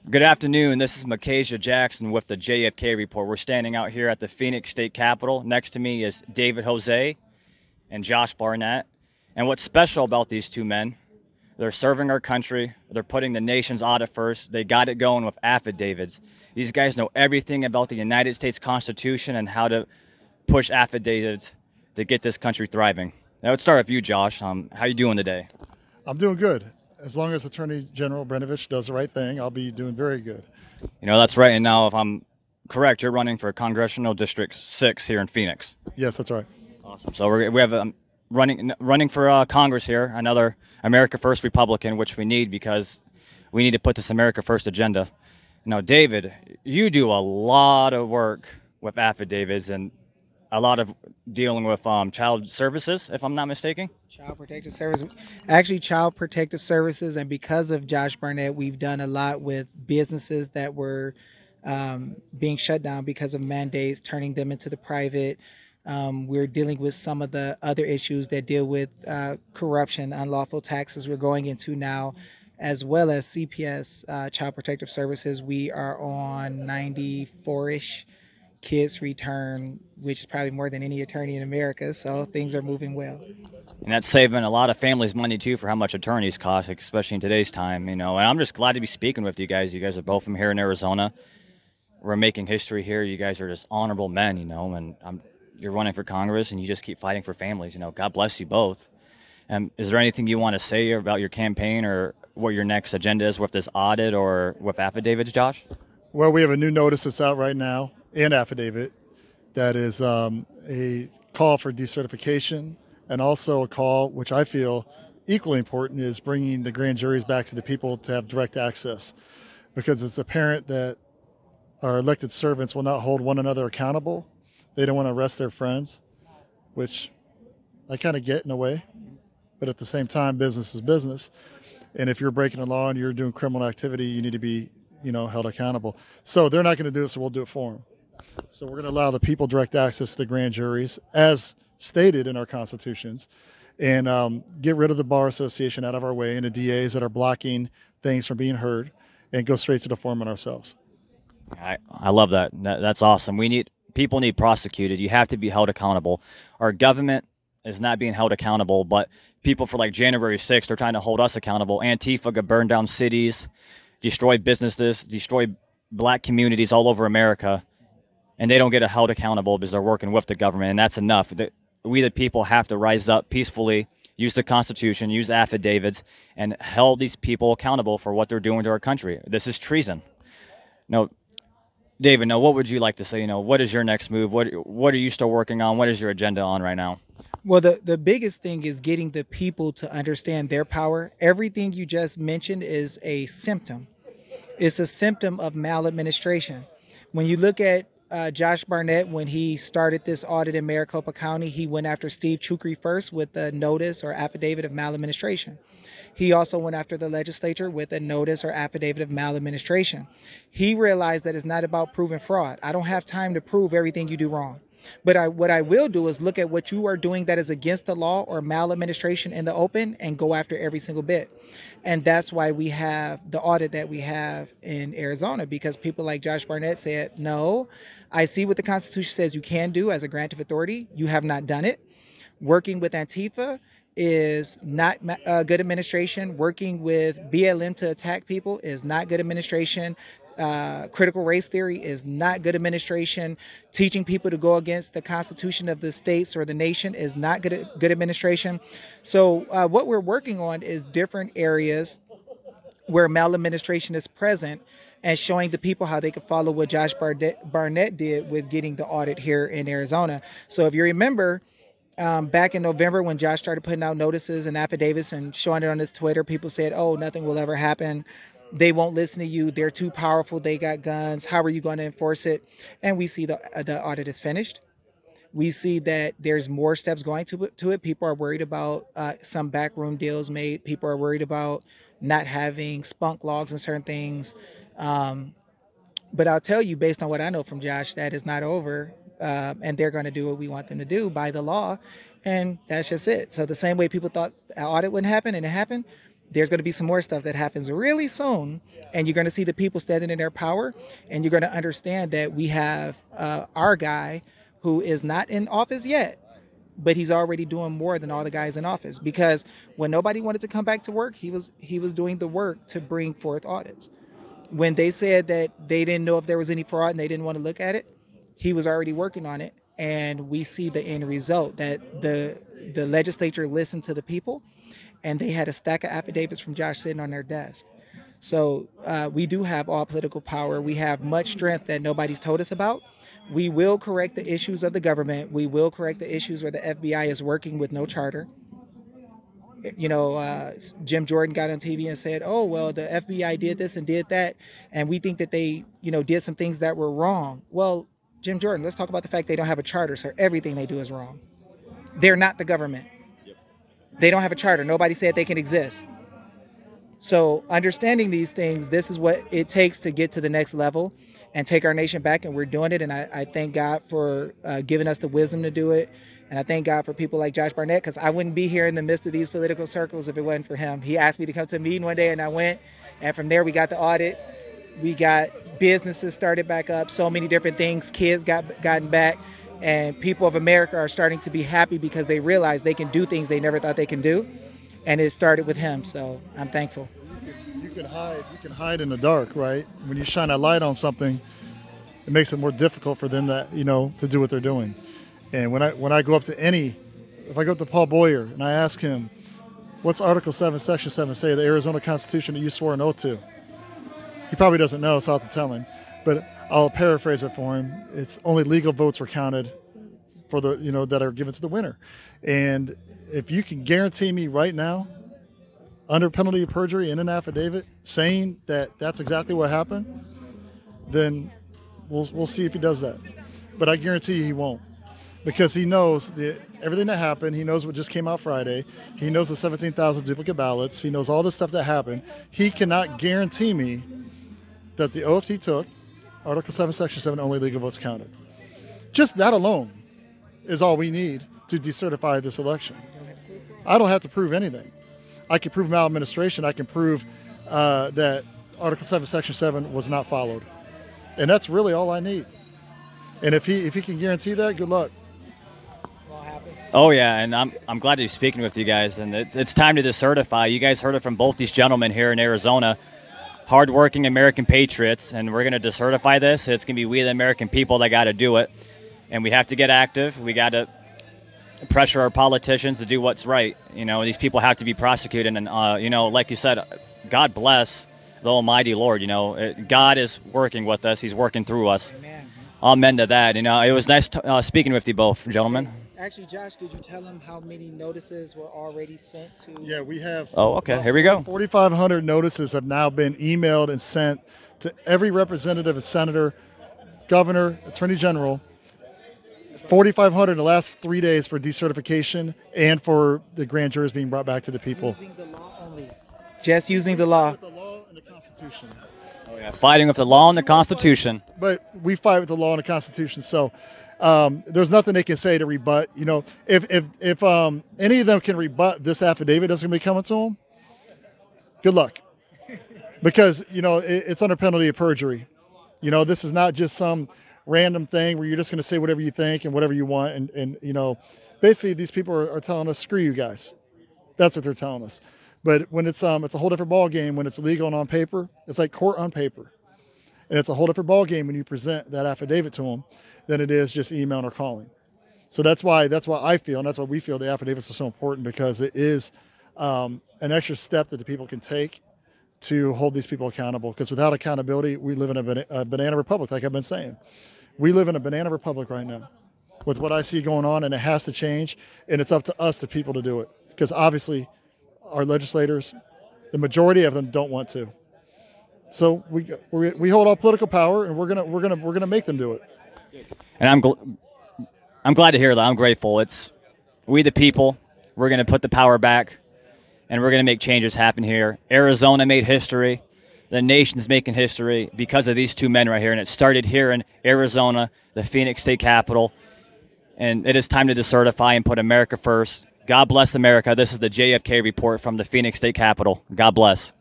Good afternoon. This is Micaiah Jackson with the JFK report. We're standing out here at the Phoenix State Capitol. Next to me is David Jose and Josh Barnett. And what's special about these two men, they're serving our country. They're putting the nation's audit first. They got it going with affidavits. These guys know everything about the United States Constitution and how to push affidavits to get this country thriving. Now, let's start with you, Josh. How you doing today? I'm doing good. As long as Attorney General Brnovich does the right thing, I'll be doing very good. You know, that's right. And now, if I'm correct, you're running for Congressional District 6 here in Phoenix. Yes, that's right. Awesome. So we have running for Congress here, another America First Republican, which we need because we need to put this America First agenda. Now, David, you do a lot of work with affidavits and a lot of dealing with child services, if I'm not mistaken. Child Protective Services, actually Child Protective Services, and because of Josh Barnett, we've done a lot with businesses that were being shut down because of mandates, turning them into the private. We're dealing with some of the other issues that deal with corruption, unlawful taxes we're going into now, as well as CPS, Child Protective Services. We are on 94-ish kids return, which is probably more than any attorney in America. So things are moving well. And that's saving a lot of families money too for how much attorneys cost, especially in today's time, And I'm just glad to be speaking with you guys. You guys are both from here in Arizona. We're making history here. You guys are just honorable men, and you're running for Congress and you just keep fighting for families. God bless you both. Is there anything you want to say about your campaign or what your next agenda is with this audit or with affidavits, Josh? Well, we have a new notice that's out right now, and affidavit, that is a call for decertification, and also a call, which I feel equally important, is bringing the grand juries back to the people to have direct access, because it's apparent that our elected servants will not hold one another accountable. They don't want to arrest their friends, which I kind of get in a way, but at the same time, business is business. And if you're breaking the law and you're doing criminal activity, you need to be, held accountable. So they're not going to do it, so we'll do it for them. So we're going to allow the people direct access to the grand juries, as stated in our constitutions, and get rid of the Bar Association out of our way and the DAs that are blocking things from being heard, and go straight to the foreman ourselves. I love that. That's awesome. People need prosecuted. You have to be held accountable. Our government is not being held accountable, but people for like January 6th, they're trying to hold us accountable. Antifa could burn down cities, destroy businesses, destroy black communities all over America, and they don't get held accountable because they're working with the government, and that's enough. We, the people, have to rise up peacefully, use the Constitution, use affidavits, and hold these people accountable for what they're doing to our country. This is treason. Now, David, what would you like to say? What is your next move? What are you still working on? What is your agenda on right now? Well, the biggest thing is getting the people to understand their power. Everything you just mentioned is a symptom. It's a symptom of maladministration. When you look at Josh Barnett, when he started this audit in Maricopa County, he went after Steve Chukri first with a notice or affidavit of maladministration. He also went after the legislature with a notice or affidavit of maladministration. He realized that it's not about proving fraud. I don't have time to prove everything you do wrong. But what I will do is look at what you are doing that is against the law or maladministration in the open and go after every single bit. And that's why we have the audit that we have in Arizona, because people like Josh Barnett said, no, I see what the Constitution says you can do as a grant of authority. You have not done it. Working with Antifa is not good administration. Working with BLM to attack people is not good administration. Critical race theory is not good administration. Teaching people to go against the Constitution of the states or the nation is not good administration. So what we're working on is different areas where maladministration is present, and showing the people how they could follow what Josh Barnett did with getting the audit here in Arizona. So if you remember, back in November when Josh started putting out notices and affidavits and showing it on his Twitter, people said, oh, nothing will ever happen. They won't listen to you. They're too powerful. They got guns. How are you going to enforce it? And we see the audit is finished. We see that there's more steps going to it. People are worried about some backroom deals made. People are worried about not having spunk logs and certain things. But I'll tell you, based on what I know from Josh, that is not over. And they're going to do what we want them to do by the law. And that's just it. So the same way people thought an audit wouldn't happen and it happened, there's going to be some more stuff that happens really soon, and you're going to see the people standing in their power, and you're going to understand that we have our guy who is not in office yet, but he's already doing more than all the guys in office. Because when nobody wanted to come back to work, he was doing the work to bring forth audits. When they said that they didn't know if there was any fraud and they didn't want to look at it, he was already working on it. And we see the end result, that the legislature listened to the people, and they had a stack of affidavits from Josh sitting on their desk. So we do have all political power. We have much strength that nobody's told us about. We will correct the issues of the government. We will correct the issues where the FBI is working with no charter. You know, Jim Jordan got on TV and said, oh, well, the FBI did this and did that, and we think that they, you know, did some things that were wrong. Well, Jim Jordan, let's talk about the fact they don't have a charter, so everything they do is wrong. They're not the government. They don't have a charter. Nobody said they can exist. So understanding these things, this is what it takes to get to the next level and take our nation back, and we're doing it. And I thank God for giving us the wisdom to do it. And I thank God for people like Josh Barnett, because I wouldn't be here in the midst of these political circles if it wasn't for him. He asked me to come to a meeting one day, and I went. And from there, we got the audit. We got businesses started back up, so many different things. Kids gotten back. And people of America are starting to be happy because they realize they can do things they never thought they can do. And it started with him, so I'm thankful. You can hide in the dark, right? When you shine a light on something, it makes it more difficult for them to, you know, to do what they're doing. And when I go up to if I go up to Paul Boyer and I ask him, what's Article 7, Section 7 say of the Arizona Constitution that you swore an oath to? He probably doesn't know, so I'll have to tell him. But I'll paraphrase it for him. It's only legal votes were counted for the, you know, that are given to the winner. And if you can guarantee me right now, under penalty of perjury in an affidavit, saying that that's exactly what happened, then we'll see if he does that. But I guarantee you he won't, because he knows everything that happened. He knows what just came out Friday. He knows the 17,000 duplicate ballots. He knows all the stuff that happened. He cannot guarantee me that the oath he took, Article 7, Section 7, only legal votes counted. Just that alone is all we need to decertify this election. I don't have to prove anything. I can prove maladministration. I can prove that Article 7, Section 7 was not followed. And that's really all I need. And if he can guarantee that, good luck. Oh, yeah, and I'm glad to be speaking with you guys. And it's time to decertify. You guys heard it from both these gentlemen here in Arizona, hardworking American patriots, and we're going to decertify this. It's going to be we, the American people, that got to do it. And we have to get active. We got to pressure our politicians to do what's right. You know, these people have to be prosecuted. And, you know, like you said, God bless the Almighty Lord. You know, God is working with us. He's working through us. Amen. Amen to that. You know, it was nice speaking with you both, gentlemen. Actually, Josh, did you tell him how many notices were already sent to? Yeah, we have. Oh, okay. Here we go. 4,500 notices have now been emailed and sent to every representative and senator, governor, attorney general. 4,500 in the last 3 days for decertification and for the grand jurors being brought back to the people. Using the law only. Just using the law. With the law and the Constitution. Oh, yeah. Fighting with the law and the Constitution. But we fight with the law and the Constitution, so there's nothing they can say to rebut. You know, if any of them can rebut this affidavit that's going to be coming to them, good luck. Because, you know, it's under penalty of perjury. You know, this is not just some random thing where you're just going to say whatever you think and whatever you want. And you know, basically these people are telling us, screw you guys. That's what they're telling us. But when it's a whole different ball game when it's legal and on paper. It's like court on paper. And it's a whole different ball game when you present that affidavit to them than it is just emailing or calling. So that's why I feel, and that's why we feel the affidavits are so important, because it is an extra step that the people can take to hold these people accountable. Because without accountability, we live in a banana republic, like I've been saying. We live in a banana republic right now with what I see going on, and it has to change. And it's up to us, the people, to do it. Because obviously our legislators, the majority of them don't want to. So we hold all political power, and we're gonna make them do it. And I'm glad to hear that. I'm grateful. It's we the people. We're going to put the power back, and we're going to make changes happen here. Arizona made history. The nation's making history because of these two men right here, and it started here in Arizona, the Phoenix state capital. And it is time to decertify and put America first. God bless America. This is the JFK report from the Phoenix State Capitol. God bless.